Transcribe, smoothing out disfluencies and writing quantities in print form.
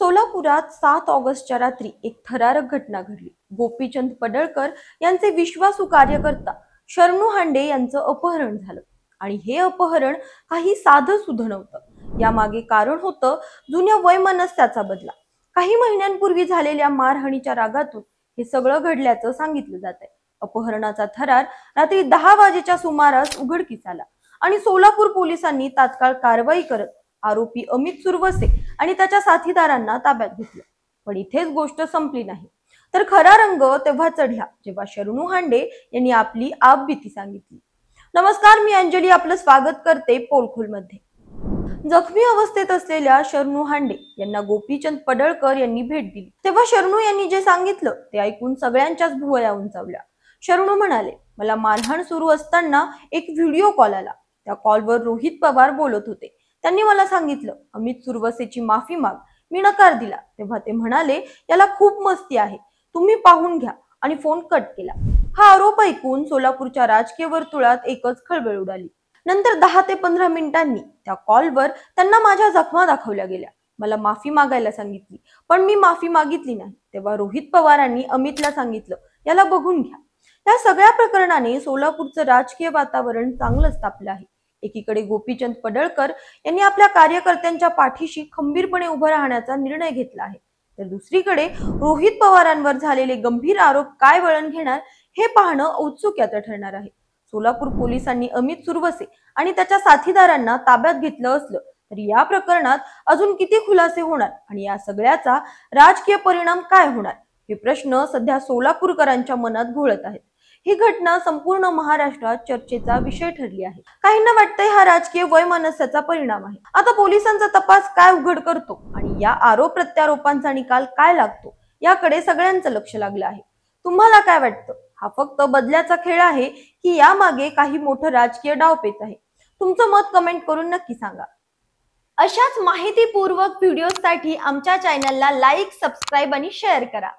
सोलापुरात 7 ऑगस्टच्या रात्री एक थरारक घटना घडली। गोपीचंद पडळकर यांचे विश्वासू कार्यकर्ता शरणू हांडे यांचं अपहरण झालं आणि हे अपहरण काही साधं सुध नव्हतं। यामागे कारण होतं जुन्या वैमनस्याचा बदला। काही महिन्यांपूर्वी झालेल्या मारहाणीच्या रागातून हे सगळं घडल्याचं सांगितलं जात आहे। अपहरणाचा थरार रात्री 10 वाजेच्या सुमारास उघडकीस आला आणि सोलापूर पोलिसांनी तात्काळ कारवाई करत आरोपी अमित सुरवसे आणि त्याच्या साथीदारांना ताब्यात घेतलं। पण इथेच गोष्ट संपली नाही, तर खरा रंग तेव्हा चढला जेव्हा शरणू हांडे यांनी आपली आपबीती सांगितली। नमस्कार, मी अंजली आपलं स्वागत करते पोलखोल मध्ये। जखमी अवस्थेत असलेल्या शरणू हांडे यांना गोपीचंद पडळकर यांनी भेट दिली, तेव्हा शरणू यांनी जे सांगितलं ते ऐकून सगळ्यांच्याच भुवया उंचावल्या। शरणू म्हणाले, मला मारहाण सुरू असताना एक व्हिडिओ कॉल आला। त्या कॉलवर रोहित पवार बोलत होते। त्यांनी मला सांगितलं, अमित सुरवसेची माफी माग। मी नकार दिला। तेव्हा ते म्हणाले, याला खूप मस्ती आहे, तुम्ही पाहून घ्या, आणि फोन कट केला। हा आरोप ऐकून सोलापूरच्या राजकीय वर्तुळात एकच खळबळ उडाली। नंतर 10 ते 15 मिनिटांनी त्या कॉलवर त्यांना माझ्या जखमा दाखवल्या गेल्या। मला माफी मागायला सांगितली, पण मी माफी मागितली नाही। तेव्हा रोहित पवारांनी अमितला सांगितलं, याला बघून घ्या। या सगळ्या प्रकरणाने सोलापूरचं राजकीय वातावरण चांगलंच तापलं आहे। एकीकडे गोपीचंद पडळकर यांनी आपल्या कार्यकर्त्यांच्या पाठीशी खंबीरपणे उभं राहण्याचा निर्णय घेतला आहे, तर दुसरीकडे रोहित पवारांवर झालेले गंभीर आरोप काय वळण घेणार हे पाहणं औत्सुक्याचं ठरणार आहे। सोलापूर पोलिसांनी अमित सुरवसे आणि त्याच्या साथीदारांना ताब्यात घेतलं असलं तरी या प्रकरणात अजून किती खुलासे होणार आणि या सगळ्याचा राजकीय परिणाम काय होणार हे प्रश्न सध्या सोलापूरकरांच्या मनात घोळत आहेत। ही घटना संपूर्ण महाराष्ट्रात चर्चेचा विषय ठरली आहे। काहींना वाटतंय हा राजकीय वैमनस्याचा परिणाम आहे। आता पोलिसांचा तपास काय उघड करतो आणि या आरोप प्रत्यारोपांचा निकाल काय लागतो याकडे सगळ्यांचं लक्ष लागलं आहे। तुम्हाला काय वाटतं, हा फक्त बदल्याचा खेळ आहे की यामागे काही मोठं राजकीय डावपेच आहे? तुमचं मत कमेंट करून नक्की सांगा। अशाच माहितीपूर्वक व्हिडिओसाठी आमच्या चॅनलला लाईक, सबस्क्राईब आणि शेअर करा।